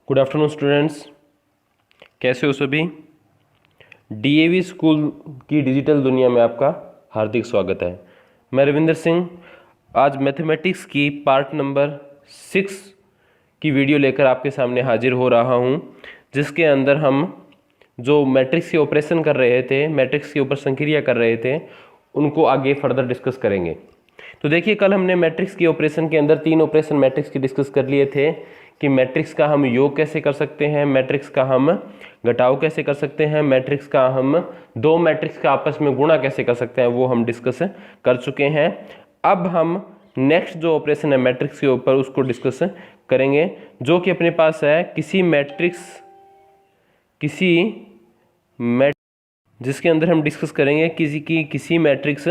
Good afternoon students, कैसे हो सभी। डीएवी स्कूल की डिजिटल दुनिया में आपका हार्दिक स्वागत है। मैं रविंदर सिंह आज मैथमेटिक्स की पार्ट नंबर 6 की वीडियो लेकर आपके सामने हाजिर हो रहा हूं, जिसके अंदर हम जो मैट्रिक्स के ऑपरेशन कर रहे थे, मैट्रिक्स के ऊपर संक्रिया कर रहे थे, उनको आगे फर्दर डिस्कस करेंगे। तो देखिए, कल हमने मैट्रिक्स के ऑपरेशन के अंदर 3 ऑपरेशन मैट्रिक्स के डिस्कस कर लिए थे कि मैट्रिक्स का हम योग कैसे कर सकते हैं, मैट्रिक्स का हम घटाव कैसे कर सकते हैं, मैट्रिक्स का हम दो मैट्रिक्स का आपस में गुणा कैसे कर सकते हैं, वो हम डिस्कस कर चुके हैं। अब हम नेक्स्ट जो ऑपरेशन है मैट्रिक्स के ऊपर उसको डिस्कस करेंगे, जो कि अपने पास है जिसके अंदर हम डिस्कस करेंगे किसी मैट्रिक्स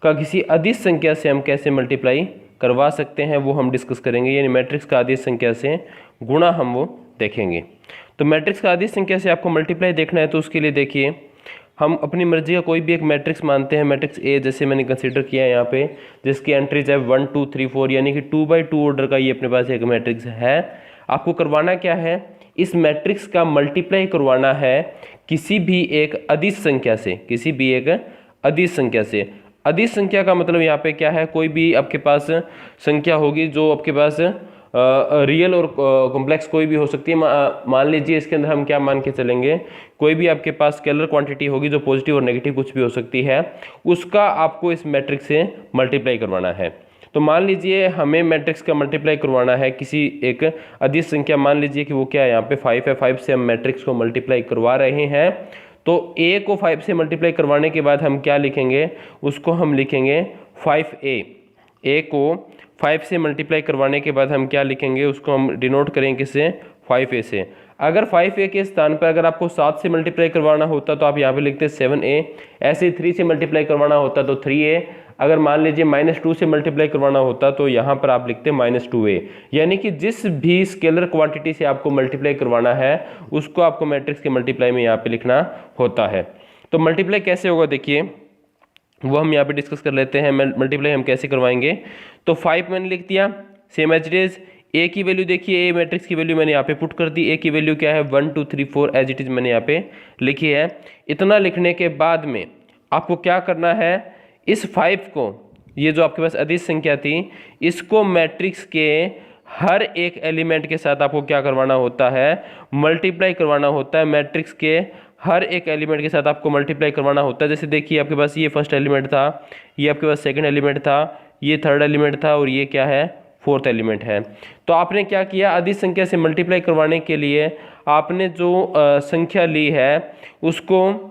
का किसी अदिश संख्या से हम कैसे मल्टीप्लाई करवा सकते हैं, वो हम डिस्कस करेंगे। यानी मैट्रिक्स का अदिश संख्या से गुणा हम वो देखेंगे। तो मैट्रिक्स का अदिश संख्या से आपको मल्टीप्लाई देखना है, तो उसके लिए देखिए, हम अपनी मर्जी का कोई भी एक मैट्रिक्स मानते हैं। मैट्रिक्स ए जैसे मैंने कंसीडर किया है यहाँ पे, जिसकी एंट्रीज है 1 2 3 4, यानी कि 2x2 ऑर्डर का ये अपने पास एक मैट्रिक्स है। आपको करवाना क्या है, इस मैट्रिक्स का मल्टीप्लाई करवाना है किसी भी एक अदिश संख्या से। अदिश संख्या का मतलब यहाँ पे क्या है, कोई भी आपके पास संख्या होगी जो आपके पास रियल और कॉम्प्लेक्स कोई भी हो सकती है। मान लीजिए इसके अंदर हम क्या मान के चलेंगे, कोई भी आपके पास स्केलर क्वांटिटी होगी जो पॉजिटिव और नेगेटिव कुछ भी हो सकती है, उसका आपको इस मैट्रिक्स से मल्टीप्लाई करवाना है। तो मान लीजिए हमें मैट्रिक्स का मल्टीप्लाई करवाना है किसी एक अदिश संख्या, मान लीजिए कि वो क्या है, यहाँ पे 5 है। 5 से हम मैट्रिक्स को मल्टीप्लाई करवा रहे हैं। तो a को 5 से मल्टीप्लाई करवाने के बाद हम क्या लिखेंगे, उसको हम लिखेंगे 5a। a को 5 से मल्टीप्लाई करवाने के बाद हम क्या लिखेंगे, उसको हम डिनोट करेंगे किससे, 5a से। अगर 5a के स्थान पर अगर आपको 7 से मल्टीप्लाई करवाना होता तो आप यहाँ पे लिखते 7a। ऐसे 3 से मल्टीप्लाई करवाना होता तो 3a। अगर मान लीजिए -2 से मल्टीप्लाई करवाना होता तो यहाँ पर आप लिखते -2a। यानी कि जिस भी स्केलर क्वांटिटी से आपको मल्टीप्लाई करवाना है उसको आपको मैट्रिक्स के मल्टीप्लाई में यहाँ पे लिखना होता है। तो मल्टीप्लाई कैसे होगा देखिए, वो हम यहाँ पे डिस्कस कर लेते हैं। मल्टीप्लाई हम कैसे करवाएंगे, तो 5 मैंने लिख दिया, सेम एज इट इज। ए की वैल्यू देखिए, ए मैट्रिक्स की वैल्यू मैंने यहाँ पे पुट कर दी। ए की वैल्यू क्या है, 1 2 3 4 एज इट इज मैंने यहाँ पे लिखी है। इतना लिखने के बाद में आपको क्या करना है, इस 5 को, ये जो आपके पास अदिश संख्या थी, इसको मैट्रिक्स के हर एक एलिमेंट के साथ आपको क्या करवाना होता है, मल्टीप्लाई करवाना होता है। मैट्रिक्स के हर एक एलिमेंट के साथ आपको मल्टीप्लाई करवाना होता है। जैसे देखिए, आपके पास ये फर्स्ट एलिमेंट था, ये आपके पास सेकंड एलिमेंट था, ये थर्ड एलिमेंट था, और ये क्या है, फोर्थ एलिमेंट है। तो आपने क्या किया, अदिश संख्या से मल्टीप्लाई करवाने के लिए आपने जो संख्या ली है उसको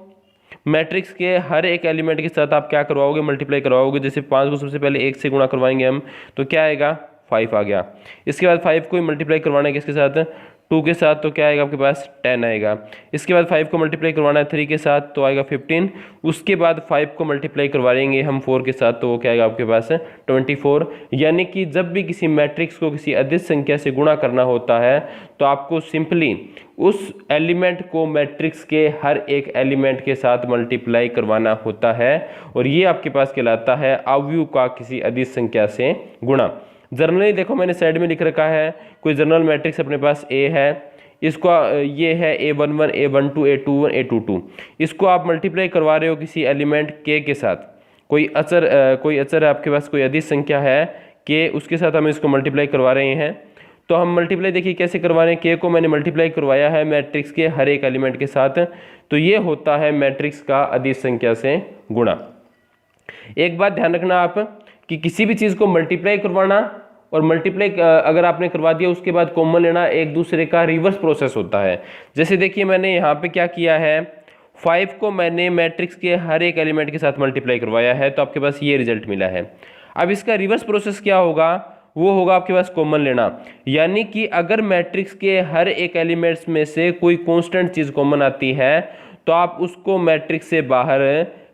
मैट्रिक्स के हर एक एलिमेंट के साथ आप क्या करवाओगे, मल्टीप्लाई करवाओगे। जैसे 5 को सबसे पहले 1 से गुणा करवाएंगे हम, तो क्या आएगा, 5 आ गया। इसके बाद 5 को मल्टीप्लाई करवाना है किसके साथ, 2 के साथ, तो क्या आएगा आपके पास 10 आएगा। इसके बाद 5 को मल्टीप्लाई करवाना है 3 के साथ, तो आएगा 15। उसके बाद 5 को मल्टीप्लाई करवाएंगे हम 4 के साथ, तो वो क्या आएगा आपके पास 24। यानी कि जब भी किसी मैट्रिक्स को किसी अदिश संख्या से गुणा करना होता है तो आपको सिंपली उस एलिमेंट को मैट्रिक्स के हर एक एलिमेंट के साथ मल्टीप्लाई करवाना होता है, और ये आपके पास कहलाता है अवयव का किसी अदिश संख्या से गुणा। जनरली देखो, मैंने साइड में लिख रखा है, कोई जनरल मैट्रिक्स अपने पास ए है, इसको ये है A11 A12 A21 A22। इसको आप मल्टीप्लाई करवा रहे हो किसी एलिमेंट के साथ। कोई अचर है आपके पास, कोई अदिश संख्या है के, उसके साथ हम इसको मल्टीप्लाई करवा रहे हैं। तो हम मल्टीप्लाई देखिए कैसे करवा रहे हैं, के को मैंने मल्टीप्लाई करवाया है मैट्रिक्स के हर एक एलिमेंट के साथ, तो ये होता है मैट्रिक्स का अदिश संख्या से गुणा। एक बात ध्यान रखना आप, कि किसी भी चीज़ को मल्टीप्लाई करवाना और मल्टीप्लाई अगर आपने करवा दिया उसके बाद कॉमन लेना, एक दूसरे का रिवर्स प्रोसेस होता है। जैसे देखिए, मैंने यहाँ पे क्या किया है, 5 को मैंने मैट्रिक्स के हर एक एलिमेंट के साथ मल्टीप्लाई करवाया है, तो आपके पास ये रिजल्ट मिला है। अब इसका रिवर्स प्रोसेस क्या होगा, वो होगा आपके पास कॉमन लेना। यानी कि अगर मैट्रिक्स के हर एक एलिमेंट्स में से कोई कांस्टेंट चीज़ कॉमन आती है तो आप उसको मैट्रिक्स से बाहर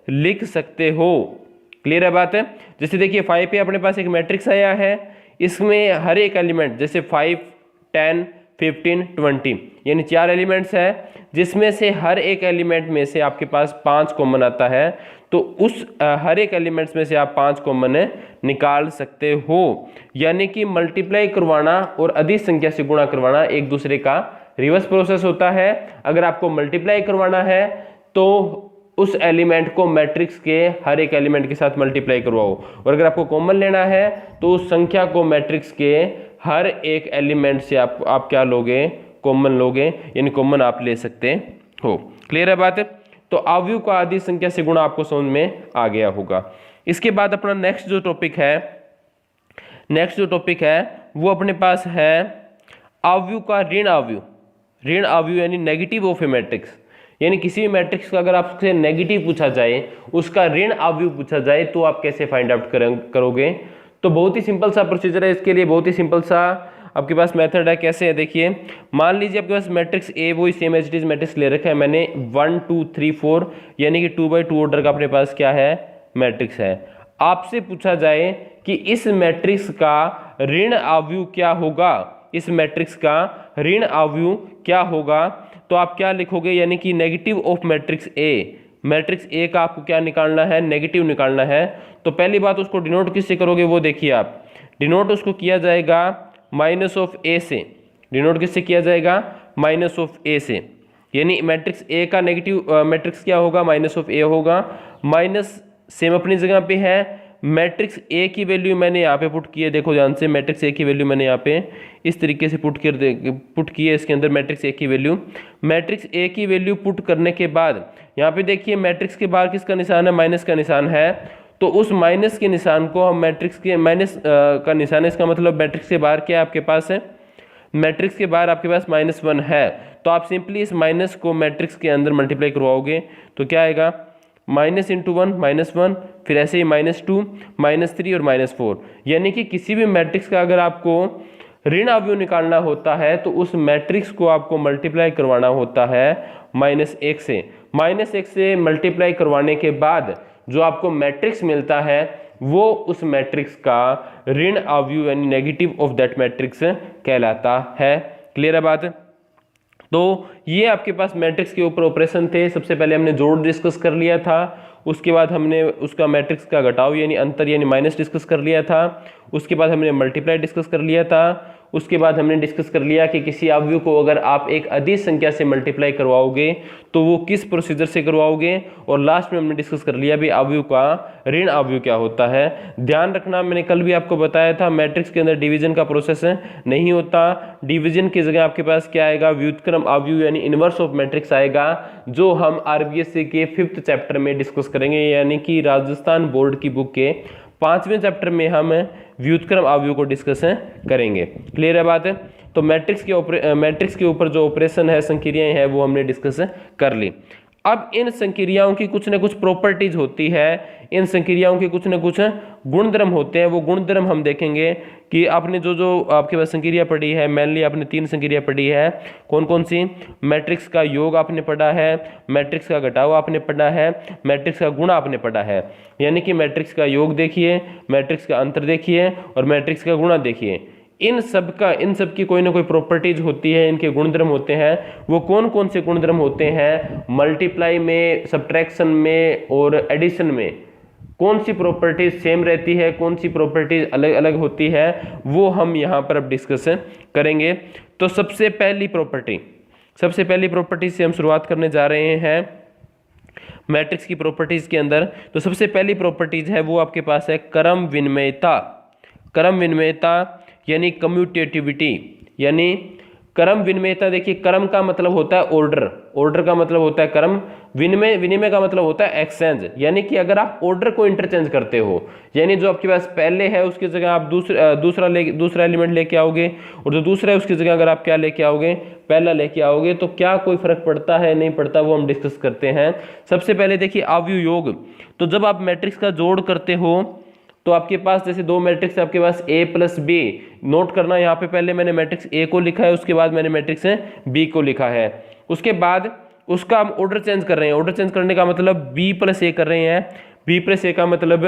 लिख सकते हो। क्लियर है बात है। जैसे देखिए, 5 पे अपने पास एक मैट्रिक्स आया है, इसमें हर एक एलिमेंट, जैसे 5 10 15 20, यानी 4 एलिमेंट्स है, जिसमें से हर एक एलिमेंट में से आपके पास 5 कॉमन आता है। तो उस हर एक एलिमेंट्स में से आप 5 कॉमन निकाल सकते हो। यानी कि मल्टीप्लाई करवाना और अदिश संख्या से गुणा करवाना एक दूसरे का रिवर्स प्रोसेस होता है, अगर आपको मल्टीप्लाई करवाना है तो उस एलिमेंट को मैट्रिक्स के हर एक एलिमेंट के साथ मल्टीप्लाई करवाओ, और अगर आपको कॉमन लेना है तो उस संख्या को मैट्रिक्स के हर एक एलिमेंट से आप क्या लोगे, कॉमन लोगे, यानी कॉमन आप ले सकते हो। क्लियर है बात? तो अवयव को आदि संख्या से गुणा आपको समझ में आ गया होगा। इसके बाद अपना नेक्स्ट जो टॉपिक है वो अपने पास है अवयव का ऋण अवयव। ऋण अवयव यानी नेगेटिव ऑफ ए मैट्रिक्स, यानी किसी भी मैट्रिक्स का अगर आपसे नेगेटिव पूछा जाए, उसका ऋण अवयव पूछा जाए तो आप कैसे फाइंड आउट करोगे। तो बहुत ही सिंपल सा प्रोसीजर है इसके लिए, बहुत ही सिंपल सा आपके पास मेथड है। कैसे है देखिए, मान लीजिए आपके पास मैट्रिक्स ए वही same as it is matrix ले रखा है मैंने 1 2 3 4, यानी कि 2x2 ऑर्डर का अपने पास क्या है, मैट्रिक्स है। आपसे पूछा जाए कि इस मैट्रिक्स का ऋण अवयव क्या होगा, इस मैट्रिक्स का ऋण अवयव क्या होगा, तो आप क्या लिखोगे, यानी कि negative of matrix A. Matrix A का आपको क्या निकालना है, नेगेटिव निकालना है। तो पहली बात उसको डिनोट किससे करोगे वो देखिए आप, डिनोट उसको किया जाएगा माइनस ऑफ ए से। डिनोट किससे किया जाएगा, माइनस ऑफ ए से, यानी मैट्रिक्स ए का नेगेटिव मैट्रिक्स क्या होगा, माइनस ऑफ ए होगा। माइनस सेम अपनी जगह पे है, मैट्रिक्स ए की वैल्यू मैंने यहाँ पे पुट की है, देखो ध्यान से, मैट्रिक्स ए की वैल्यू मैंने यहाँ पे इस तरीके से पुट की है इसके अंदर मैट्रिक्स ए की वैल्यू। मैट्रिक्स ए की वैल्यू पुट करने के बाद यहाँ पे देखिए मैट्रिक्स के बाहर किसका निशान है, माइनस का निशान है। तो उस माइनस के निशान को हम मैट्रिक्स के माइनस का निशान है, इसका मतलब मैट्रिक्स के बाहर क्या आपके पास है, मैट्रिक्स के बाहर आपके पास -1 है। तो आप सिंपली इस माइनस को मैट्रिक्स के अंदर मल्टीप्लाई करवाओगे तो क्या आएगा, माइनस इंटू 1 -1, फिर ऐसे ही -2 -3 और -4। यानी कि किसी भी मैट्रिक्स का अगर आपको ऋण अवयव निकालना होता है तो उस मैट्रिक्स को आपको मल्टीप्लाई करवाना होता है -1 से। -1 से मल्टीप्लाई करवाने के बाद जो आपको मैट्रिक्स मिलता है वो उस मैट्रिक्स का ऋण अवयव यानी नेगेटिव ऑफ दैट मैट्रिक्स कहलाता है। क्लियर है बात? तो ये आपके पास मैट्रिक्स के ऊपर ऑपरेशन थे। सबसे पहले हमने जोड़ डिस्कस कर लिया था, उसके बाद हमने उसका मैट्रिक्स का घटाव यानी अंतर यानी माइनस डिस्कस कर लिया था, उसके बाद हमने मल्टीप्लाई डिस्कस कर लिया था, उसके बाद हमने डिस्कस कर लिया कि किसी अवयव को अगर आप एक अधिक संख्या से मल्टीप्लाई करवाओगे तो वो किस प्रोसीजर से करवाओगे, और लास्ट में हमने डिस्कस कर लिया भी अवयव का ऋण अवयव क्या होता है। ध्यान रखना, मैंने कल भी आपको बताया था मैट्रिक्स के अंदर डिवीजन का प्रोसेस नहीं होता। डिवीजन की जगह आपके पास क्या आएगा, व्युत्क्रम अवयव यानी इनवर्स ऑफ मैट्रिक्स आएगा, जो हम आरबीएससी के 5th चैप्टर में डिस्कस करेंगे, यानी कि राजस्थान बोर्ड की बुक के 5वें चैप्टर में हम व्युत्क्रम अवयव को डिस्कस करेंगे। क्लियर है बात? तो मैट्रिक्स के ऊपर जो ऑपरेशन है, संक्रियाएं हैं, वो हमने डिस्कस कर ली। अब इन संक्रियाओं की कुछ न कुछ प्रॉपर्टीज होती है, इन संक्रियाओं के कुछ न कुछ गुणधर्म होते हैं। वो गुणधर्म हम देखेंगे कि आपने जो आपके पास संक्रिया पढ़ी है, मेनली आपने 3 संक्रिया पढ़ी है। कौन कौन सी? मैट्रिक्स का योग आपने पढ़ा है, मैट्रिक्स का घटाव आपने पढ़ा है, मैट्रिक्स का गुणा आपने पढ़ा है। यानी कि मैट्रिक्स का योग देखिए, मैट्रिक्स का अंतर देखिए और मैट्रिक्स का गुणा देखिए। इन सब की कोई ना कोई प्रॉपर्टीज होती है, इनके गुणधर्म होते हैं। वो कौन कौन से गुणधर्म होते हैं? मल्टीप्लाई में, सब्ट्रैक्शन में और एडिशन में कौन सी प्रॉपर्टीज सेम रहती है, कौन सी प्रॉपर्टीज अलग अलग होती है, वो हम यहाँ पर अब डिस्कस करेंगे। तो सबसे पहली प्रॉपर्टी से हम शुरुआत करने जा रहे हैं मैट्रिक्स की प्रॉपर्टीज के अंदर। तो सबसे पहली प्रॉपर्टीज है वो आपके पास है क्रम विनिमयता यानी कम्यूटेटिविटी। यानी क्रम विनिमयता, देखिए क्रम का मतलब होता है ऑर्डर का मतलब होता है क्रम, विनिमय का मतलब होता है एक्सचेंज। यानी कि अगर आप ऑर्डर को इंटरचेंज करते हो, यानी जो आपके पास पहले है उसकी जगह आप दूसरा एलिमेंट लेके आओगे, और जो दूसरा है उसकी जगह अगर आप क्या लेके आओगे, पहला लेके आओगे, तो क्या कोई फर्क पड़ता है, नहीं पड़ता, वो हम डिस्कस करते हैं। सबसे पहले देखिए अवयव योग। तो जब आप मैट्रिक्स का जोड़ करते हो तो आपके पास जैसे 2 मैट्रिक्स आपके पास A + B, नोट करना यहाँ पे पहले मैंने मैट्रिक्स A को लिखा है, उसके बाद मैंने मैट्रिक्स B को लिखा है, उसके बाद उसका हम ऑर्डर चेंज कर रहे हैं। ऑर्डर चेंज करने का मतलब B + A कर रहे हैं। B + A का मतलब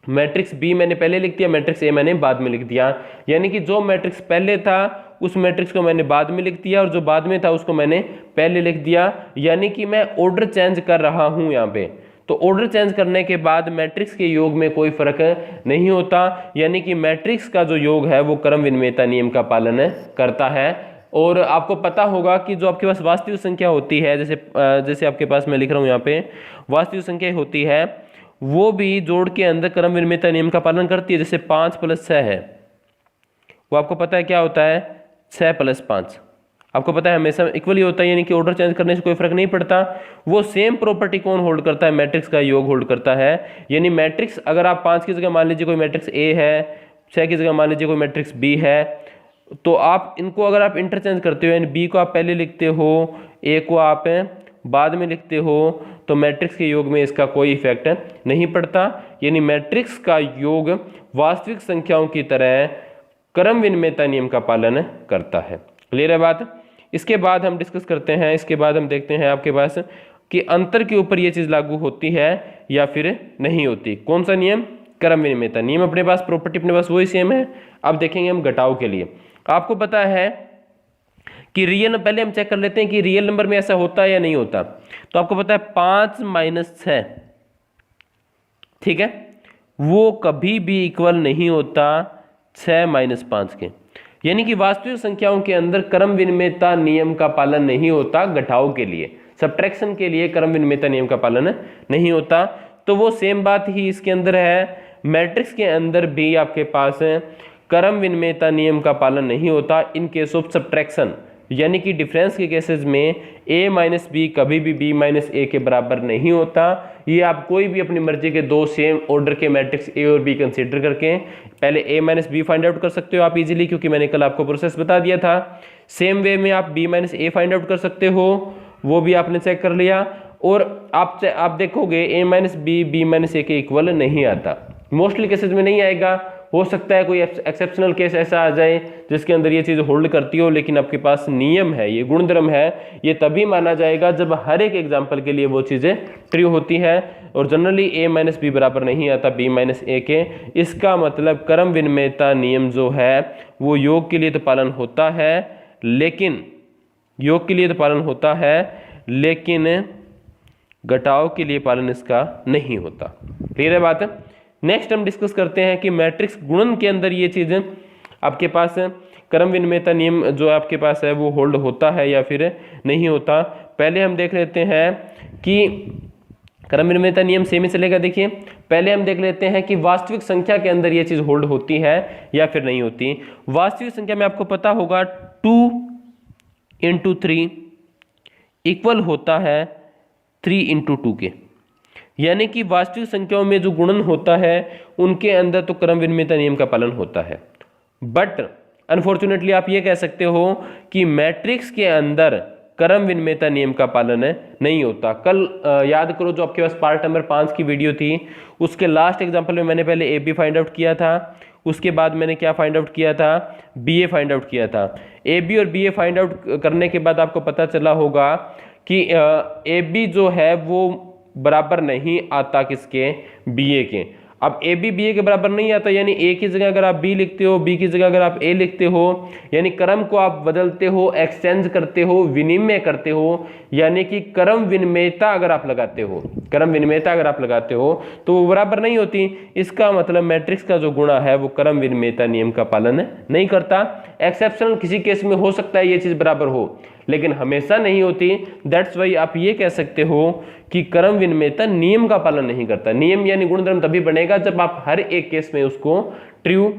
मैट्रिक्स B मैंने पहले लिख दिया, मैट्रिक्स A मैंने बाद में लिख दिया। यानी कि जो मैट्रिक्स पहले था उस मैट्रिक्स को मैंने बाद में लिख दिया, और जो बाद में था उसको मैंने पहले लिख दिया। यानी कि मैं ऑर्डर चेंज कर रहा हूँ यहाँ पे। तो ऑर्डर चेंज करने के बाद मैट्रिक्स के योग में कोई फर्क नहीं होता, यानी कि मैट्रिक्स का जो योग है वो क्रम विनिमयता नियम का पालन करता है। और आपको पता होगा कि जो आपके पास वास्तविक संख्या होती है, जैसे आपके पास मैं लिख रहा हूँ यहाँ पे वास्तविक संख्या होती है, वो भी जोड़ के अंदर क्रम विनिमयता नियम का पालन करती है। जैसे 5 + 6 है, वो आपको पता है क्या होता है, 6 + 5 आपको पता है हमेशा इक्वली होता है, यानी कि ऑर्डर चेंज करने से कोई फर्क नहीं पड़ता। वो सेम प्रॉपर्टी कौन होल्ड करता है, मैट्रिक्स का योग होल्ड करता है। यानी मैट्रिक्स अगर आप 5 की जगह मान लीजिए कोई मैट्रिक्स ए है, 6 की जगह मान लीजिए कोई मैट्रिक्स बी है, तो आप इनको अगर आप इंटरचेंज करते हो, यानी बी को आप पहले लिखते हो, ए को आप बाद में लिखते हो, तो मैट्रिक्स के योग में इसका कोई इफेक्ट नहीं पड़ता। यानी मैट्रिक्स का योग वास्तविक संख्याओं की तरह क्रम विनिमयता नियम का पालन करता है। क्लियर है बात। इसके बाद हम डिस्कस करते हैं, इसके बाद हम देखते हैं आपके पास कि अंतर के ऊपर ये चीज़ लागू होती है या फिर नहीं होती। कौन सा नियम, क्रम विनिमयता नियम। अपने पास प्रॉपर्टी अपने पास वही सेम है। अब देखेंगे हम घटाव के लिए। आपको पता है कि रियल, पहले हम चेक कर लेते हैं कि रियल नंबर में ऐसा होता है या नहीं होता। तो आपको पता है 5 - 6, ठीक है, वो कभी भी इक्वल नहीं होता 6 - 5 के। यानी कि वास्तविक संख्याओं के अंदर क्रम विनिमयता नियम का पालन नहीं होता घटाव के लिए, सब्ट्रैक्शन के लिए क्रम विनिमयता नियम का पालन नहीं होता। तो वो सेम बात ही इसके अंदर है। मैट्रिक्स के अंदर भी आपके पास क्रम विनिमयता नियम का पालन नहीं होता इन केस ऑफ सब्ट्रैक्शन, यानी कि डिफरेंस के केसेस में a - b कभी भी b - a के बराबर नहीं होता। ये आप कोई भी अपनी मर्जी के दो सेम ऑर्डर के मैट्रिक्स a और b कंसीडर करके पहले a - b फाइंड आउट कर सकते हो आप इजीली, क्योंकि मैंने कल आपको प्रोसेस बता दिया था। सेम वे में आप b - a फाइंड आउट कर सकते हो, वो भी आपने चेक कर लिया। और आप देखोगे a - b b - a के इक्वल नहीं आता, मोस्टली केसेस में नहीं आएगा। हो सकता है कोई एक्सेप्शनल केस ऐसा आ जाए जिसके अंदर ये चीज़ होल्ड करती हो, लेकिन आपके पास नियम है, ये गुणधर्म है, ये तभी माना जाएगा जब हर एक एग्जाम्पल के लिए वो चीज़ें ट्रू होती है। और जनरली a - b बराबर नहीं आता b - a के। इसका मतलब क्रम विनिमयता नियम जो है वो योग के लिए तो पालन होता है, लेकिन योग के लिए तो पालन होता है, लेकिन घटाव के लिए पालन इसका नहीं होता। क्लियर है बात। नेक्स्ट हम डिस्कस करते हैं कि मैट्रिक्स गुणन के अंदर ये चीज़ें आपके पास क्रम विनिमयता नियम जो आपके पास है वो होल्ड होता है या फिर नहीं होता। पहले हम देख लेते हैं कि क्रम विनिमयता नियम सेम ही चलेगा। देखिए पहले हम देख लेते हैं कि वास्तविक संख्या के अंदर ये चीज़ होल्ड होती है या फिर नहीं होती। वास्तविक संख्या में आपको पता होगा 2 × 3 इक्वल होता है 3 × 2 के। यानी कि वास्तविक संख्याओं में जो गुणन होता है उनके अंदर तो क्रम विनिमयता नियम का पालन होता है। बट अनफॉर्चुनेटली आप ये कह सकते हो कि मैट्रिक्स के अंदर क्रम विनिमयता नियम का पालन नहीं होता। कल याद करो जो आपके पास पार्ट नंबर 5 की वीडियो थी, उसके लास्ट एग्जांपल में मैंने पहले ए बी फाइंड आउट किया था, उसके बाद मैंने क्या फाइंड आउट किया था, बी ए फाइंड आउट किया था। ए बी और बी ए फाइंड आउट करने के बाद आपको पता चला होगा कि ए बी जो है वो बराबर नहीं आता किसके, बी ए के। अब ए बी बी ए के बराबर नहीं आता, यानी ए की जगह अगर आप बी लिखते हो, बी की जगह अगर आप ए लिखते हो, यानी क्रम को आप बदलते हो, एक्सचेंज करते हो, विनिमय करते हो। यानी कि क्रम विनिमयता अगर आप लगाते हो, क्रम विनिमयता अगर आप लगाते हो तो वो बराबर नहीं होती। इसका मतलब मैट्रिक्स का जो गुणा है वो क्रम विनिमयता नियम का पालन नहीं करता। एक्सेप्शनल किसी केस में हो सकता है ये चीज़ बराबर हो, लेकिन हमेशा नहीं होती। दैट्स वाई आप ये कह सकते हो कि क्रम विनिमयता नियम का पालन नहीं करता। नियम यानी गुणधर्म तभी बनेगा जब आप हर एक केस में उसको ट्रू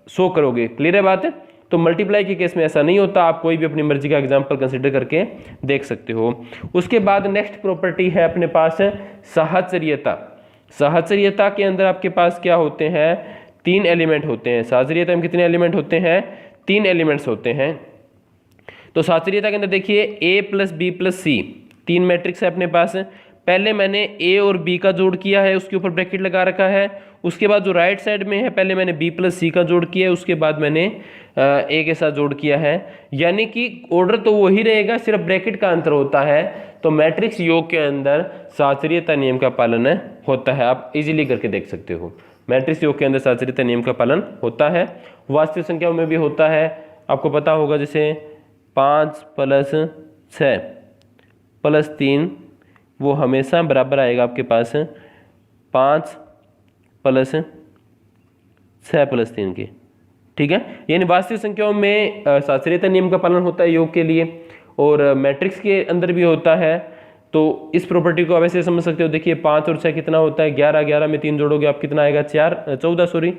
शो करोगे। क्लियर है बात। तो मल्टीप्लाई के केस में ऐसा नहीं होता। आप कोई भी अपनी मर्जी का एग्जांपल कंसीडर करके देख सकते हो। उसके बाद नेक्स्ट प्रॉपर्टी है अपने पास साहचर्यता। साहचर्यता के अंदर आपके पास क्या होते हैं, 3 एलिमेंट होते हैं। साहचर्यता में कितने एलिमेंट होते हैं, 3 एलिमेंट्स होते हैं। तो साहचर्यता के अंदर देखिए a + b + c 3 मैट्रिक्स है अपने पास। पहले मैंने a और b का जोड़ किया है, उसके ऊपर ब्रैकेट लगा रखा है। उसके बाद जो राइट साइड में है पहले मैंने b + c का जोड़ किया है, उसके बाद मैंने a के साथ जोड़ किया है। यानी कि ऑर्डर तो वही रहेगा, सिर्फ ब्रैकेट का अंतर होता है। तो मैट्रिक्स योग के अंदर साहचर्यता नियम का पालन होता है। आप इजीली करके देख सकते हो, मैट्रिक्स योग के अंदर साहचर्यता नियम का पालन होता है। वास्तविक संख्याओं में भी होता है। आपको पता होगा जैसे 5 + 6 + 3 वो हमेशा बराबर आएगा आपके पास 5 + 6 + 3 के। ठीक है। यानी वास्तविक संख्याओं में शास्त्रीयता नियम का पालन होता है योग के लिए, और मैट्रिक्स के अंदर भी होता है। तो इस प्रॉपर्टी को आप ऐसे समझ सकते हो, देखिए 5 और 6 कितना होता है 11, 11 में 3 जोड़ोगे आप कितना आएगा 14 सॉरी,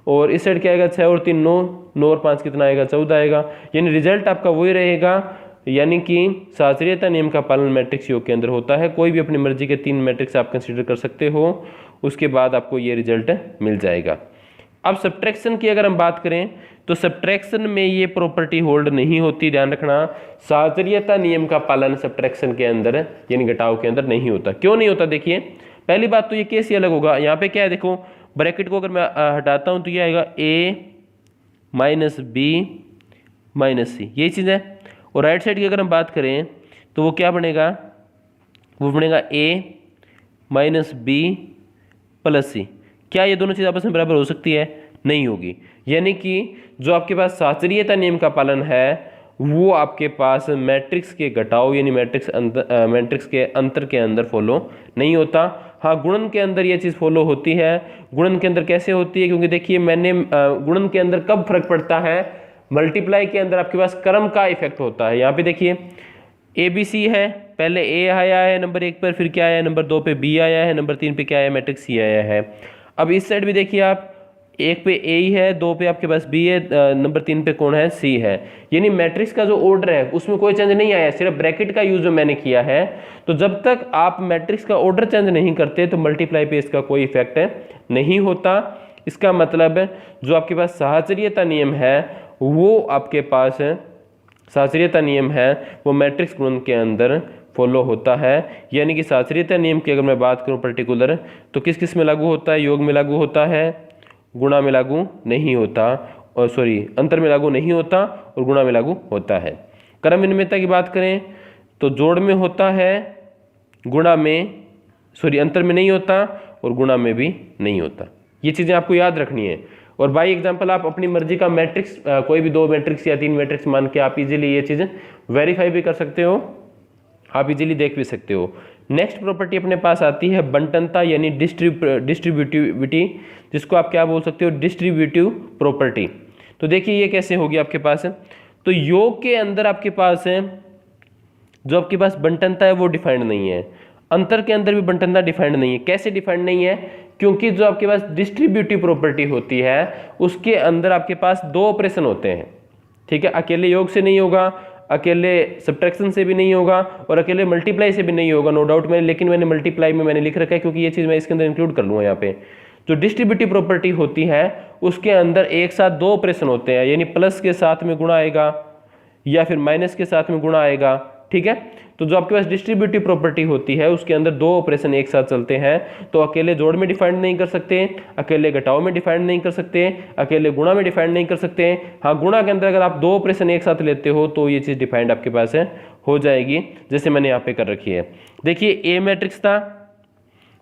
और इस साइड क्या आएगा 6 और 3 9, 9 और 5 कितना आएगा 14 आएगा। यानी रिजल्ट आपका वही रहेगा, यानी कि शास्त्रीयता नियम का पालन मैट्रिक्स योग के अंदर होता है। कोई भी अपनी मर्जी के 3 मैट्रिक्स आप कंसीडर कर सकते हो, उसके बाद आपको ये रिजल्ट मिल जाएगा। अब सब्ट्रैक्शन की अगर हम बात करें तो सब्ट्रैक्शन में ये प्रॉपर्टी होल्ड नहीं होती, ध्यान रखना। शास्त्रीयता नियम का पालन सब्ट्रैक्शन के अंदर यानी घटाव के अंदर नहीं होता। क्यों नहीं होता, देखिए पहली बात तो ये केस ही अलग होगा। यहाँ पे क्या है, देखो ब्रैकेट को अगर मैं हटाता हूँ तो ये आएगा a माइनस बी माइनस सी, यही चीज़ है। और राइट साइड की अगर हम बात करें तो वो क्या बनेगा, वो बनेगा a माइनस बी प्लस सी। क्या ये दोनों चीज़ आपस में बराबर हो सकती है? नहीं होगी। यानी कि जो आपके पास शास्त्रीयता नियम का पालन है वो आपके पास मैट्रिक्स के घटाव यानी मैट्रिक्स के अंतर के अंदर फॉलो नहीं होता। हाँ, गुणन के अंदर ये चीज़ फॉलो होती है। गुणन के अंदर कैसे होती है, क्योंकि देखिए मैंने गुणन के अंदर कब फर्क पड़ता है, मल्टीप्लाई के अंदर आपके पास क्रम का इफेक्ट होता है। यहाँ पे देखिए ABC है, पहले A आया है नंबर 1 पर, फिर क्या आया है नंबर 2 पे B आया है, नंबर 3 पे क्या आया है मैट्रिक्स C आया है। अब इस साइड भी देखिए आप 1 पे A ही है, 2 पे आपके पास B है, नंबर 3 पे कौन है C है। यानी मैट्रिक्स का जो ऑर्डर है उसमें कोई चेंज नहीं आया, सिर्फ ब्रैकेट का यूज मैंने किया है। तो जब तक आप मैट्रिक्स का ऑर्डर चेंज नहीं करते तो मल्टीप्लाई पे इसका कोई इफेक्ट नहीं होता। इसका मतलब जो आपके पास शास्त्रीयता नियम है वो आपके पास शास्त्रीयता नियम है वो मैट्रिक्स गुणन के अंदर फॉलो होता है। यानी कि शास्त्रीयता नियम की अगर मैं बात करूं पर्टिकुलर तो किस किस में लागू होता है, योग में लागू होता है, गुणा में लागू नहीं होता, और सॉरी अंतर में लागू नहीं होता और गुणा में लागू होता है। क्रम विनिमयता की बात करें तो जोड़ में होता है, गुणा में सॉरी अंतर में नहीं होता और गुणा में भी नहीं होता। ये चीज़ें आपको याद रखनी है। और बाई एग्जांपल आप अपनी मर्जी का मैट्रिक्स कोई भी 2 मैट्रिक्स या 3 मैट्रिक्स मान के आप इजीली ये चीज़ें वेरीफाई भी कर सकते हो, आप इजीली देख भी सकते हो। नेक्स्ट प्रॉपर्टी अपने पास आती है बंटनता यानी डिस्ट्रीब्यूटिविटी, जिसको आप क्या बोल सकते हो, डिस्ट्रीब्यूटिव प्रॉपर्टी। तो देखिए ये कैसे होगी आपके पास है, तो योग के अंदर आपके पास है जो आपके पास बंटनता है वो डिफाइंड नहीं है, अंतर के अंदर भी बंटनता डिफाइंड नहीं है। कैसे डिफाइंड नहीं है, क्योंकि जो आपके पास डिस्ट्रीब्यूटिव प्रॉपर्टी होती है उसके अंदर आपके पास 2 ऑपरेशन होते हैं, ठीक है। अकेले योग से नहीं होगा, अकेले सब्ट्रैक्शन से भी नहीं होगा और अकेले मल्टीप्लाई से भी नहीं होगा, नो डाउट। लेकिन मैंने मल्टीप्लाई में मैंने लिख रखा है क्योंकि ये चीज़ मैं इसके अंदर इंक्लूड कर लूँगा। यहाँ पे जो डिस्ट्रीब्यूटिव प्रॉपर्टी होती है उसके अंदर एक साथ 2 ऑपरेशन होते हैं, यानी प्लस के साथ में गुणा आएगा या फिर माइनस के साथ में गुणा आएगा, ठीक है। तो जो आपके पास डिस्ट्रीब्यूटिव प्रॉपर्टी होती है उसके अंदर 2 ऑपरेशन एक साथ चलते हैं। तो अकेले जोड़ में डिफाइंड नहीं कर सकते, अकेले घटाव में डिफाइंड नहीं कर सकते, अकेले गुणा में डिफाइंड नहीं कर सकते। हाँ, गुणा के अंदर अगर आप 2 ऑपरेशन एक साथ लेते हो तो ये चीज़ डिफाइंड आपके पास है हो जाएगी, जैसे मैंने यहाँ पे कर रखी है। देखिए ए मैट्रिक्स था,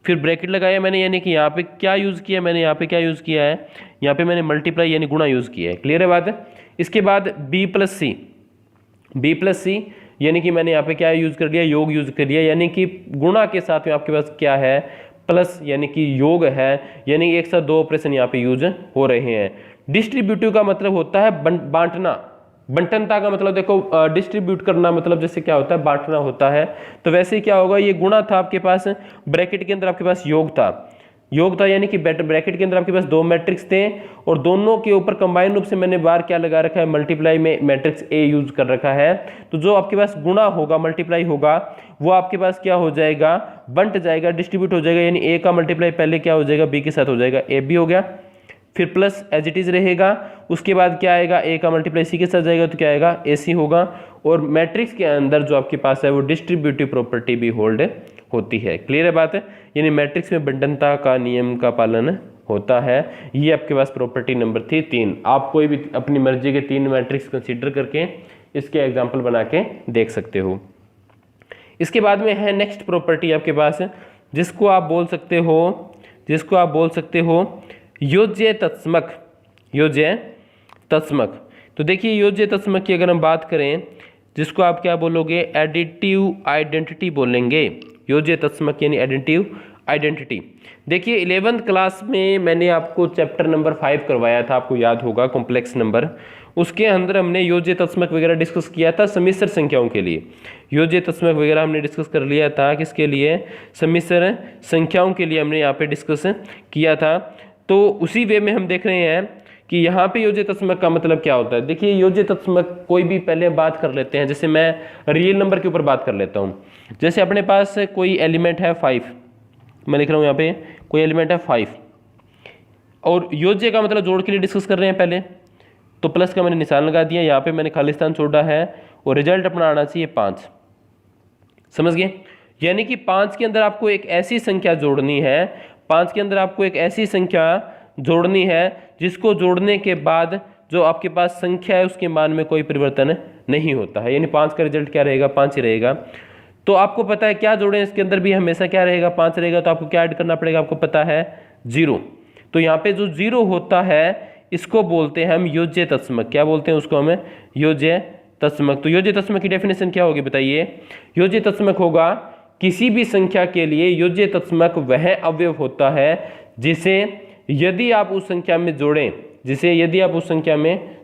फिर ब्रैकेट लगाया मैंने, यानी कि यहाँ पे क्या यूज़ किया मैंने, यहाँ पे क्या यूज़ किया है, यहाँ पे मैंने मल्टीप्लाई यानी गुणा यूज़ किया है। क्लियर है बात? इसके बाद बी प्लस सी यानी कि मैंने यहाँ पे क्या यूज़ कर लिया, योग यूज़ कर लिया, यानी कि गुणा के साथ में आपके पास क्या है, प्लस यानी कि योग है, यानी एक साथ 2 ऑपरेशन यहाँ पे यूज हो रहे हैं। डिस्ट्रीब्यूटिव का मतलब होता है बांटना, बंटनता का मतलब देखो डिस्ट्रीब्यूट करना मतलब जैसे क्या होता है, बांटना होता है। तो वैसे ही क्या होगा, ये गुणा था आपके पास, ब्रैकेट के अंदर आपके पास योग था, यानी कि ब्रैकेट के अंदर आपके पास 2 मैट्रिक्स थे और दोनों के ऊपर कंबाइन रूप से मैंने बार क्या लगा रखा है, मल्टीप्लाई में मैट्रिक्स ए यूज कर रखा है। तो जो आपके पास गुणा होगा, मल्टीप्लाई होगा, वो आपके पास क्या हो जाएगा, बंट जाएगा, डिस्ट्रीब्यूट हो जाएगा। यानी ए का मल्टीप्लाई पहले क्या हो जाएगा, बी के साथ हो जाएगा, ए बी हो गया, फिर प्लस एज इट इज रहेगा। उसके बाद क्या आएगा, ए का मल्टीप्लाई सी के साथ जाएगा तो क्या आएगा, ए सी होगा। और मैट्रिक्स के अंदर जो आपके पास है वो डिस्ट्रीब्यूटिव प्रॉपर्टी भी होल्ड होती है। क्लियर है बात है? यानी मैट्रिक्स में बंटनता का नियम का पालन होता है। ये आपके पास प्रॉपर्टी नंबर थी 3। आप कोई भी अपनी मर्जी के 3 मैट्रिक्स कंसीडर करके इसके एग्जाम्पल बना के देख सकते हो। इसके बाद में है नेक्स्ट प्रॉपर्टी आपके पास जिसको आप बोल सकते हो योज्य तत्समक। तो देखिए योज्य तत्समक की अगर हम बात करें, जिसको आप क्या बोलोगे, एडिटिव आइडेंटिटी बोलेंगे। योज्य तत्समक यानी एडिटिव आइडेंटिटी। देखिए 11th क्लास में मैंने आपको चैप्टर नंबर 5 करवाया था, आपको याद होगा, कॉम्प्लेक्स नंबर। उसके अंदर हमने योज्य तत्समक वगैरह डिस्कस किया था सम्मिश्र संख्याओं के लिए। योज्य तत्समक वगैरह हमने डिस्कस कर लिया था किसके लिए, सम्मिश्र संख्याओं के लिए हमने यहाँ पे डिस्कस किया था। तो उसी वे में हम देख रहे हैं कि यहाँ पे योज्य तत्समक का मतलब क्या होता है। देखिए योज्य तत्समक कोई भी पहले बात कर लेते हैं, जैसे मैं रियल नंबर के ऊपर बात कर लेता हूँ। जैसे अपने पास कोई एलिमेंट है 5, मैं लिख रहा हूँ यहाँ पे कोई एलिमेंट है 5, और योज्य का मतलब जोड़ के लिए डिस्कस कर रहे हैं पहले, तो प्लस का मैंने निशान लगा दिया, यहाँ पे मैंने खालिस्तान छोड़ा है, और रिजल्ट अपना आना चाहिए 5। समझ गए? यानी कि 5 के अंदर आपको एक ऐसी संख्या जोड़नी है, 5 के अंदर आपको एक ऐसी संख्या जोड़नी है जिसको जोड़ने के बाद जो आपके पास संख्या है उसके मान में कोई परिवर्तन नहीं होता है, यानी 5 का रिजल्ट क्या रहेगा, 5 ही रहेगा। तो आपको पता है क्या जोड़ें, इसके अंदर भी हमेशा क्या रहेगा, 5 रहेगा। तो आपको क्या ऐड करना पड़ेगा, आपको पता है 0। तो यहाँ पे जो 0 होता है इसको बोलते हैं हम योज्य तत्समक। क्या बोलते हैं उसको, हमें योज्य तत्समक। तो योज्य तत्समक की डेफिनेशन क्या होगी बताइए। योज्य तत्समक होगा किसी भी संख्या के लिए योज्य तत्समक वह अवयव होता है जिसे यदि आप उस संख्या में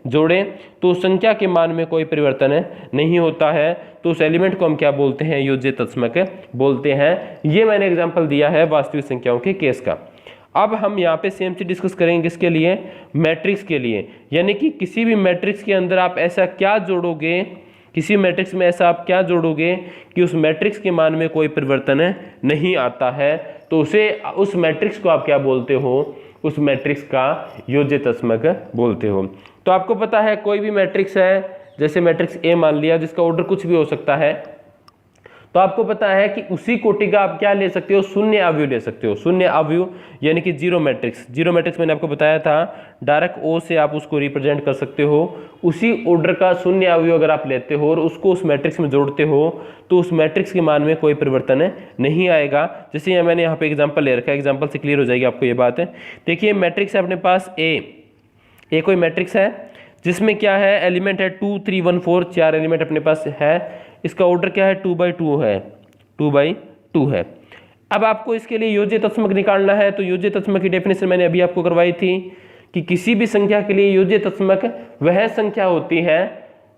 जोड़ें, तो उस संख्या के मान में कोई परिवर्तन नहीं होता है। तो उस एलिमेंट को हम क्या बोलते हैं, योज्य तत्समक बोलते हैं। ये मैंने एग्जांपल दिया है वास्तविक संख्याओं के केस का। अब हम यहाँ पे सेम चीज डिस्कस करेंगे किसके लिए, मैट्रिक्स के लिए। यानी कि किसी भी मैट्रिक्स के अंदर आप ऐसा क्या जोड़ोगे, किसी मैट्रिक्स में ऐसा आप क्या जोड़ोगे कि उस मैट्रिक्स के मान में कोई परिवर्तन नहीं आता है, तो उस मैट्रिक्स को आप क्या बोलते हो, उस मैट्रिक्स का योज्य तत्समक बोलते हो। तो आपको पता है कोई भी मैट्रिक्स है, जैसे मैट्रिक्स ए मान लिया, जिसका ऑर्डर कुछ भी हो सकता है, तो आपको पता है कि उसी कोटि का आप क्या ले सकते हो, शून्य अवयव ले सकते हो। शून्य अवयव यानी कि जीरो मैट्रिक्स मैंने आपको बताया था, डायरेक्ट ओ से आप उसको रिप्रेजेंट कर सकते हो। उसी ऑर्डर का शून्य अवयव अगर आप लेते हो और उसको उस मैट्रिक्स में जोड़ते हो तो उस मैट्रिक्स के मान में कोई परिवर्तन नहीं आएगा। जैसे मैंने यहाँ पे एग्जाम्पल ले रखा है, एग्जाम्पल से क्लियर हो जाएगी आपको ये बात। देखिए मैट्रिक्स है अपने पास ए कोई मैट्रिक्स है जिसमें क्या है, एलिमेंट है 2 3 1 4, 4 एलिमेंट अपने पास है। इसका ऑर्डर क्या है, 2/2 है, 2/2 है। अब आपको इसके लिए योज्य तत्समक निकालना है। तो योज्य तत्समक की डेफिनेशन मैंने अभी आपको करवाई थी कि किसी भी संख्या के लिए योज्य तत्समक वह संख्या होती है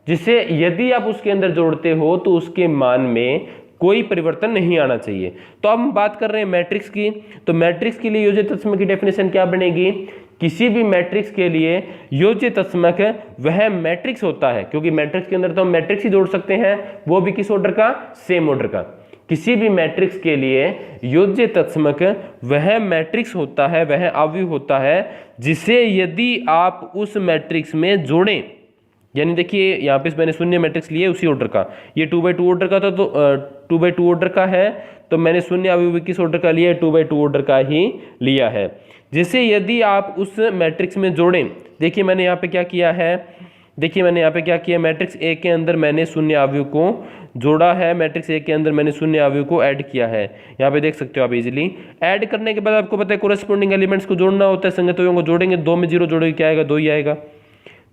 जिसे यदि आप उसके अंदर जोड़ते हो तो उसके मान में कोई परिवर्तन नहीं आना चाहिए। तो अब हम बात कर रहे हैं मैट्रिक्स की। तो मैट्रिक्स के लिए योज्य तत्समक की डेफिनेशन क्या बनेगी, किसी भी मैट्रिक्स के लिए योज्य तत्समक वह मैट्रिक्स होता है, क्योंकि मैट्रिक्स के अंदर तो हम मैट्रिक्स ही जोड़ सकते हैं, वो भी किस ऑर्डर का, सेम ऑर्डर का। किसी भी मैट्रिक्स के लिए योज्य तत्समक वह मैट्रिक्स होता है, वह अवयव होता है जिसे यदि आप उस मैट्रिक्स में जोड़ें, यानी देखिए यहाँ पे मैंने शून्य मैट्रिक्स लिए उसी ऑर्डर का, ये 2/2 ऑर्डर का था, तो 2/2 ऑर्डर का है, तो मैंने शून्य अवयव किस ऑर्डर का लिया है, 2/2 ऑर्डर का ही लिया है, जिसे यदि आप उस मैट्रिक्स में जोड़ें। देखिए मैंने यहाँ पे क्या किया है, मैट्रिक्स ए के अंदर मैंने शून्य अवयव को जोड़ा है, मैट्रिक्स ए के अंदर मैंने शून्य अवयव को ऐड किया है। यहाँ पे देख सकते हो आप इजीली। ऐड करने के बाद आपको पता है कोरेस्पोंडिंग एलिमेंट्स को जोड़ना होता है, संगत अवयवों को जोड़ेंगे। 2 में 0 जोड़ोगे क्या आएगा, 2 ही आएगा।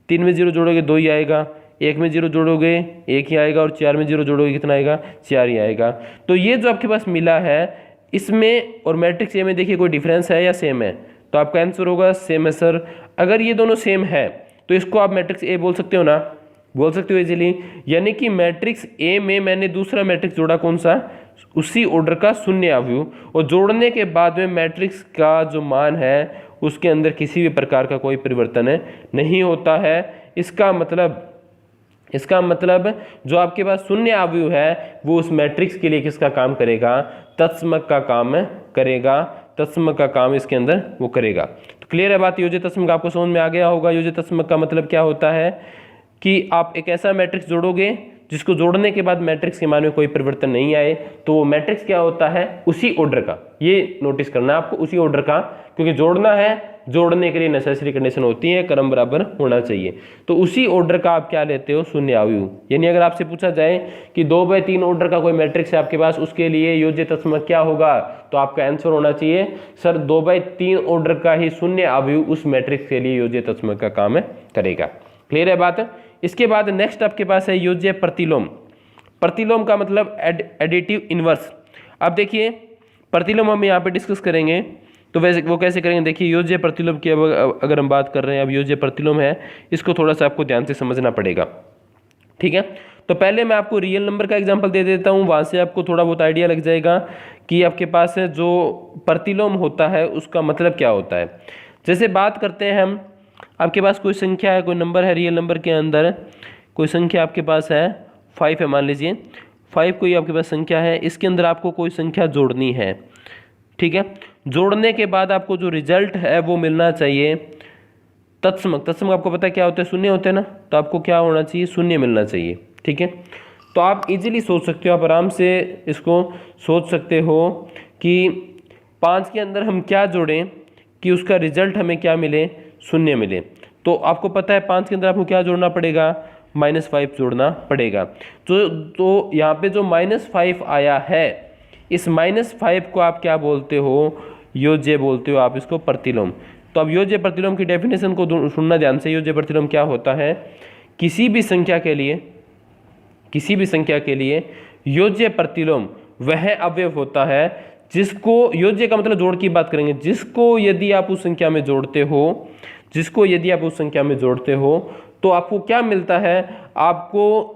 3 में 0 जोड़ोगे 2 ही आएगा। 1 में 0 जोड़ोगे 1 ही आएगा, और 4 में 0 जोड़ोगे कितना आएगा, 4 ही आएगा। तो ये जो आपके पास मिला है इसमें और मैट्रिक्स ए में देखिए कोई डिफरेंस है या सेम है, तो आपका आंसर होगा सेम है सर। अगर ये दोनों सेम है तो इसको आप मैट्रिक्स ए बोल सकते हो ना, बोल सकते हो इजीली। यानी कि मैट्रिक्स ए में मैंने दूसरा मैट्रिक्स जोड़ा, कौन सा, उसी ऑर्डर का शून्य अवयव, और जोड़ने के बाद में मैट्रिक्स का जो मान है उसके अंदर किसी भी प्रकार का कोई परिवर्तन नहीं होता है। इसका मतलब जो आपके पास शून्य अवयव है वो उस मैट्रिक्स के लिए किसका काम करेगा, तत्समक का काम करेगा, तत्समक का काम इसके अंदर वो करेगा। तो क्लियर है बात, योज्य तत्समक आपको समझ में आ गया होगा। योज्य तत्समक का मतलब क्या होता है कि आप एक ऐसा मैट्रिक्स जोड़ोगे जिसको जोड़ने के बाद मैट्रिक्स के मान में कोई परिवर्तन नहीं आए, तो वो मैट्रिक्स क्या होता है, उसी ऑर्डर का। ये नोटिस करना है आपको, उसी ऑर्डर का, क्योंकि जोड़ना है, जोड़ने के लिए नेसेसरी कंडीशन होती है क्रम बराबर होना चाहिए। तो उसी ऑर्डर का आप क्या लेते हो, शून्य अवयव। यानी अगर आपसे पूछा जाए कि 2/3 ऑर्डर का कोई मैट्रिक्स है आपके पास, उसके लिए योज्य तत्समक क्या होगा, तो आपका आंसर होना चाहिए सर 2/3 ऑर्डर का ही शून्य अवयव उस मैट्रिक्स के लिए योज्य तत्समक का काम करेगा। क्लियर है बात। इसके बाद नेक्स्ट आपके पास है योज्य प्रतिलोम। प्रतिलोम का मतलब एडिटिव इनवर्स। अब देखिए प्रतिलोम हम यहाँ पे डिस्कस करेंगे। तो वैसे वो कैसे करेंगे, देखिए योज्य प्रतिलोम की अगर हम बात कर रहे हैं, अब योज्य प्रतिलोम है, इसको थोड़ा सा आपको ध्यान से समझना पड़ेगा, ठीक है। तो पहले मैं आपको रियल नंबर का एग्जांपल दे देता हूँ, वहाँ से आपको थोड़ा बहुत आइडिया लग जाएगा कि आपके पास है जो प्रतिलोम होता है उसका मतलब क्या होता है। जैसे बात करते हैं हम, आपके पास कोई संख्या है, कोई नंबर है, रियल नंबर के अंदर कोई संख्या आपके पास है 5 है, मान लीजिए 5 कोई आपके पास संख्या है, इसके अंदर आपको कोई संख्या जोड़नी है, ठीक है। जोड़ने के बाद आपको जो रिजल्ट है वो मिलना चाहिए तत्समक। तत्समक आपको पता है क्या होता है, शून्य होते हैं ना, तो आपको क्या होना चाहिए, शून्य मिलना चाहिए, ठीक है। तो आप इजीली सोच सकते हो, आप आराम से इसको सोच सकते हो कि 5 के अंदर हम क्या जोड़ें कि उसका रिजल्ट हमें क्या मिले, शून्य मिले। तो आपको पता है 5 के अंदर आपको क्या जोड़ना पड़ेगा, -5 जोड़ना पड़ेगा। तो यहाँ पे जो -5 आया है, इस -5 को आप क्या बोलते हो, योज्य बोलते हो आप इसको प्रतिलोम। तो अब योज्य प्रतिलोम की डेफिनेशन को सुनना ध्यान से। योज्य प्रतिलोम क्या होता है, किसी भी संख्या के लिए योज्य प्रतिलोम वह अवयव होता है जिसको, योज्य का मतलब जोड़ की बात करेंगे, जिसको यदि आप उस संख्या में जोड़ते हो तो आपको क्या मिलता है, आपको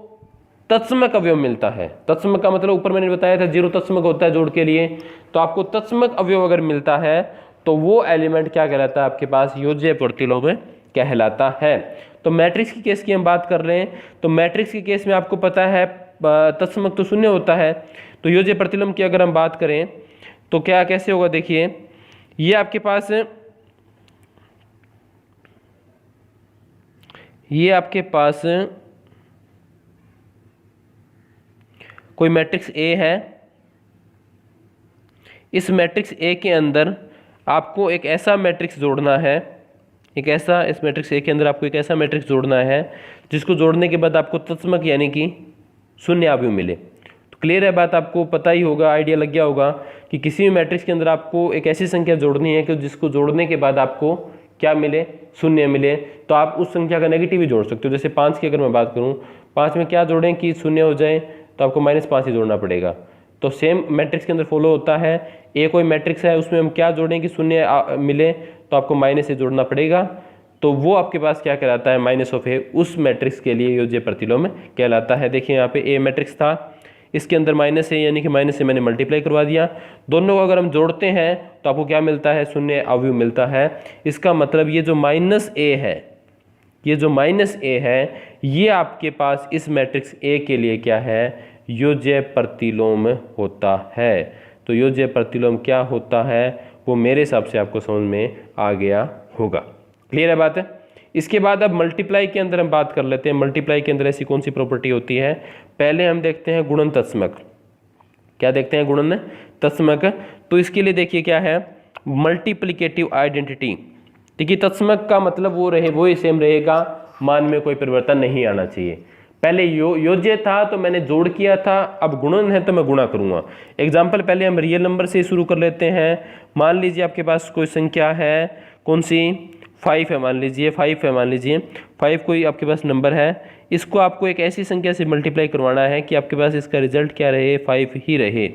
तत्समक अवयव मिलता है। तत्समक का मतलब ऊपर मैंने बताया था 0 तत्समक होता है जोड़ के लिए, तो आपको तत्समक अवयव अगर मिलता है तो वो एलिमेंट क्या कहलाता है, आपके पास योज्य प्रतिलोम कहलाता है। तो मैट्रिक्स की केस की हम बात कर रहे हैं, तो मैट्रिक्स के केस में आपको पता है तत्समक तो शून्य होता है। तो योज्य प्रतिलोम की अगर हम बात करें तो क्या कैसे होगा, देखिए ये आपके पास कोई मैट्रिक्स ए है, इस मैट्रिक्स ए के अंदर आपको एक ऐसा मैट्रिक्स जोड़ना है, इस मैट्रिक्स ए के अंदर आपको एक ऐसा मैट्रिक्स जोड़ना है जिसको जोड़ने के बाद आपको तत्समक यानी कि शून्य अवयव मिले। तो क्लियर है बात, आपको पता ही होगा, आइडिया लग गया होगा कि किसी भी मैट्रिक्स के अंदर आपको एक ऐसी संख्या जोड़नी है कि जिसको जोड़ने के बाद आपको क्या मिले, शून्य मिले। तो आप उस संख्या का नेगेटिव ही जोड़ सकते हो। जैसे 5 की अगर मैं बात करूँ, 5 में क्या जोड़ें कि शून्य हो जाए, तो आपको -5 ही जोड़ना पड़ेगा। तो सेम मैट्रिक्स के अंदर फॉलो होता है, ए कोई मैट्रिक्स है उसमें हम क्या जोड़ें कि शून्य मिले, तो आपको माइनस से जोड़ना पड़ेगा। तो वो आपके पास क्या कहलाता है, -a, उस मैट्रिक्स के लिए योज्य प्रतिलोम कहलाता है। देखिए यहाँ पे ए मैट्रिक्स था, इसके अंदर -a यानी कि माइनस से मैंने मल्टीप्लाई करवा दिया, दोनों को अगर हम जोड़ते हैं तो आपको क्या मिलता है, शून्य अवयव मिलता है। इसका मतलब ये जो -a है, ये आपके पास इस मैट्रिक्स ए के लिए क्या है, योज्य प्रतिलोम होता है। तो योज्य प्रतिलोम क्या होता है वो मेरे हिसाब से आपको समझ में आ गया होगा। क्लियर है बात है। इसके बाद अब मल्टीप्लाई के अंदर हम बात कर लेते हैं। मल्टीप्लाई के अंदर ऐसी कौन सी प्रॉपर्टी होती है, पहले हम देखते हैं गुणन तत्समक। क्या देखते हैं, गुणन तत्समक। तो इसके लिए देखिए क्या है, मल्टीप्लिकेटिव आइडेंटिटी। देखिए तत्समक का मतलब वो ही सेम रहेगा, मान में कोई परिवर्तन नहीं आना चाहिए। पहले योज्य था तो मैंने जोड़ किया था, अब गुणन है तो मैं गुणा करूंगा। एग्जाम्पल पहले हम रियल नंबर से शुरू कर लेते हैं। मान लीजिए आपके पास कोई संख्या है, कौन सी, 5 है मान लीजिए, 5 कोई आपके पास नंबर है, इसको आपको एक ऐसी संख्या से मल्टीप्लाई करवाना है कि आपके पास इसका रिजल्ट क्या रहे, 5 ही रहे।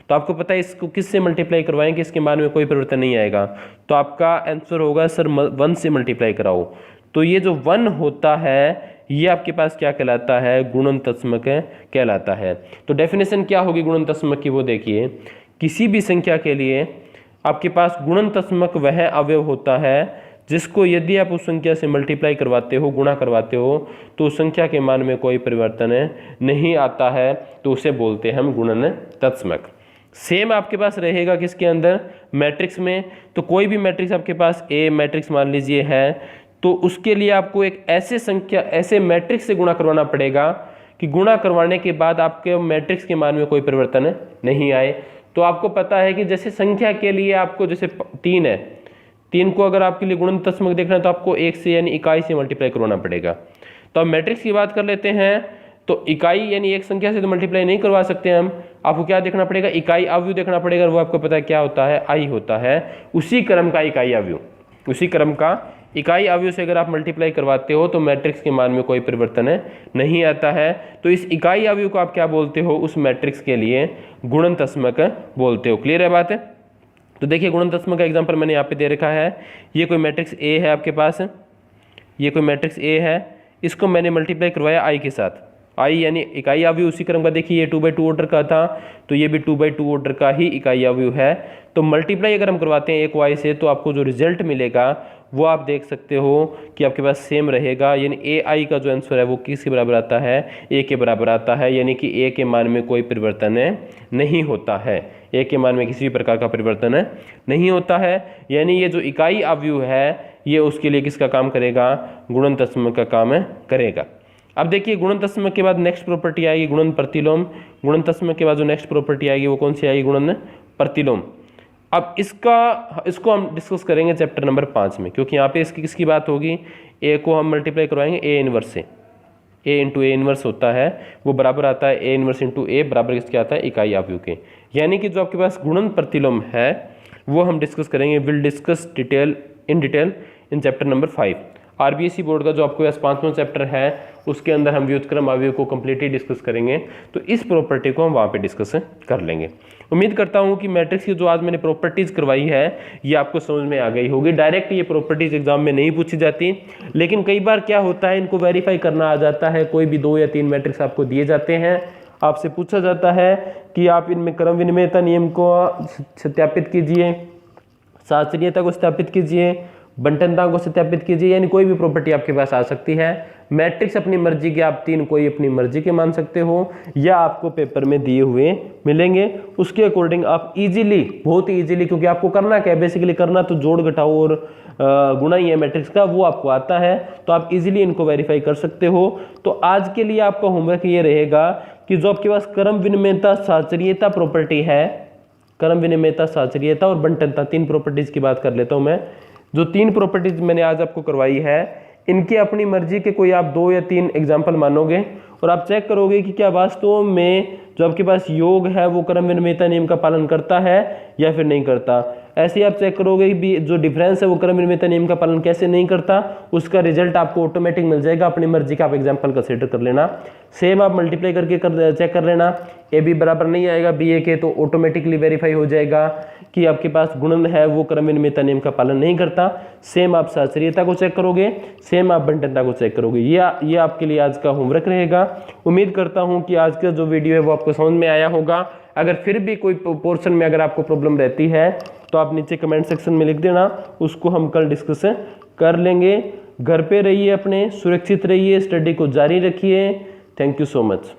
तो आपको पता है इसको किससे मल्टीप्लाई करवाएंगे, इसके मान में कोई परिवर्तन नहीं आएगा। तो आपका आंसर होगा सर 1 से मल्टीप्लाई कराओ। तो ये जो 1 होता है ये आपके पास क्या कहलाता है, गुणन तत्समक कहलाता है। तो डेफिनेशन क्या होगी गुणन तत्समक की, वो देखिए, किसी भी संख्या के लिए आपके पास गुणन तत्समक वह अवयव होता है जिसको यदि आप उस संख्या से मल्टीप्लाई करवाते हो, गुणा करवाते हो, तो उस संख्या के मान में कोई परिवर्तन नहीं आता है, तो उसे बोलते हैं हम गुणन तत्समक। सेम आपके पास रहेगा किसके अंदर, मैट्रिक्स में। तो कोई भी मैट्रिक्स आपके पास ए मैट्रिक्स मान लीजिए है, तो उसके लिए आपको एक ऐसे मैट्रिक्स से गुणा करवाना पड़ेगा कि गुणा करवाने के बाद आपके मैट्रिक्स के मान में कोई परिवर्तन नहीं आए। तो आपको पता है कि जैसे संख्या के लिए आपको, जैसे 3 है, 3 को अगर आपके लिए गुणन तत्समक देखना है तो आपको 1 से यानी इकाई से मल्टीप्लाई करवाना पड़ेगा। तो अब मैट्रिक्स की बात कर लेते हैं, तो इकाई यानी एक संख्या से तो मल्टीप्लाई नहीं करवा सकते हम, आपको क्या देखना पड़ेगा, इकाई अवयव देखना पड़ेगा। वो आपको पता है क्या होता है, आई होता है, उसी क्रम का इकाई अवयव, उसी क्रम का इकाई अवयव से अगर आप मल्टीप्लाई करवाते हो तो मैट्रिक्स के मान में कोई परिवर्तन नहीं आता है। तो इस इकाई अवयव को आप क्या बोलते हो, उस मैट्रिक्स के लिए गुणन तत्समक बोलते हो। क्लियर है बात है। तो देखिए गुणनतस्म का एग्जांपल मैंने यहाँ पे दे रखा है। ये कोई मैट्रिक्स ए है आपके पास, ये कोई मैट्रिक्स ए है, इसको मैंने मल्टीप्लाई करवाया आई के साथ। आई यानी इकाई अवयव उसी क्रम का, देखिए ये 2/2 ऑर्डर का था तो ये भी 2/2 ऑर्डर का ही इकाई अवयव है। तो मल्टीप्लाई अगर हम करवाते हैं एक वाई से तो आपको जो रिजल्ट मिलेगा वो आप देख सकते हो कि आपके पास सेम रहेगा, यानी ए आई का जो आंसर है वो किसके बराबर आता है, ए के बराबर आता है, यानी कि ए के मान में कोई परिवर्तन नहीं होता है, ए के मान में किसी भी प्रकार का परिवर्तन नहीं होता है। यानी ये जो इकाई अवयव है ये उसके लिए किसका काम करेगा, गुणनतस्म का काम करेगा। अब देखिए गुणनतस्म के बाद नेक्स्ट प्रॉपर्टी आएगी गुणन प्रतिलोम। गुणनतस्म के बाद जो नेक्स्ट प्रॉपर्टी आएगी वो कौन सी आएगी, गुणन प्रतिलोम। अब इसको हम डिस्कस करेंगे चैप्टर नंबर 5 में, क्योंकि यहाँ पे इसकी किसकी बात होगी, ए को हम मल्टीप्लाई करवाएंगे ए इनवर्स से, ए इंटू ए इनवर्स होता है वो बराबर आता है ए इनवर्स इंटू ए बराबर किसके आता है, इकाई अवयव के। यानी कि जो आपके पास गुणन प्रतिलोम है वो हम डिस्कस करेंगे, will discuss in detail in chapter number 5। RBSE board का जो आपके पास 5वां चैप्टर है उसके अंदर हम व्युत्क्रम अवयव को कंप्लीटली डिस्कस करेंगे, तो इस प्रॉपर्टी को हम वहाँ पे डिस्कस कर लेंगे। उम्मीद करता हूँ कि मैट्रिक्स की जो आज मैंने प्रॉपर्टीज करवाई है ये आपको समझ में आ गई होगी। डायरेक्ट ये प्रॉपर्टीज एग्जाम में नहीं पूछी जाती, लेकिन कई बार क्या होता है इनको वेरीफाई करना आ जाता है। कोई भी 2 या 3 मैट्रिक्स आपको दिए जाते हैं, आपसे पूछा जाता है कि आप इनमें क्रम विनिमयता नियम को सत्यापित कीजिए, शास्त्रीयता को सत्यापित कीजिए, बंटनता को सत्यापित कीजिए, यानी कोई भी प्रॉपर्टी आपके पास आ सकती है। मैट्रिक्स अपनी मर्जी के आप 3 कोई अपनी मर्जी के मान सकते हो या आपको पेपर में दिए हुए मिलेंगे, उसके अकॉर्डिंग आप इजीली, बहुत इजीली, क्योंकि आपको करना क्या है बेसिकली, करना तो जोड़ घटाओ और गुणा ही है मैट्रिक्स का, वो आपको आता है तो आप इजीली इनको वेरीफाई कर सकते हो। तो आज के लिए आपका होमवर्क ये रहेगा कि जो आपके पास क्रम विनिमयता साचरीयता प्रॉपर्टी है, क्रम विनिमयता साचरीयता और बंटनता, 3 प्रॉपर्टीज की बात कर लेता हूं मैं। जो 3 प्रॉपर्टीज मैंने आज आपको करवाई है इनकी अपनी मर्जी के कोई आप 2 या 3 एग्जाम्पल मानोगे और आप चेक करोगे कि क्या वास्तव में जो आपके पास योग है वो क्रम विनिमयता नियम का पालन करता है या फिर नहीं करता। ऐसे ही आप चेक करोगे कि जो डिफरेंस है वो क्रम विनिमयता नियम का पालन कैसे नहीं करता, उसका रिजल्ट आपको ऑटोमेटिक मिल जाएगा, अपनी मर्जी का आप एग्जाम्पल कंसीडर कर लेना। सेम आप मल्टीप्लाई करके चेक कर लेना, ए बी बराबर नहीं आएगा बी ए के, तो ऑटोमेटिकली वेरीफाई हो जाएगा कि आपके पास गुणन है वो क्रम विनिमयता नियम का पालन नहीं करता। सेम आप शास्त्रीयता को चेक करोगे, सेम आप बंटनता को चेक करोगे। ये आपके लिए आज का होमवर्क रहेगा। उम्मीद करता हूं कि आज का जो वीडियो है वो आपको समझ में आया होगा। अगर फिर भी कोई पोर्शन में अगर आपको प्रॉब्लम रहती है तो आप नीचे कमेंट सेक्शन में लिख देना, उसको हम कल डिस्कस कर लेंगे। घर पे रहिए, अपने सुरक्षित रहिए, स्टडी को जारी रखिए। Thank you so much.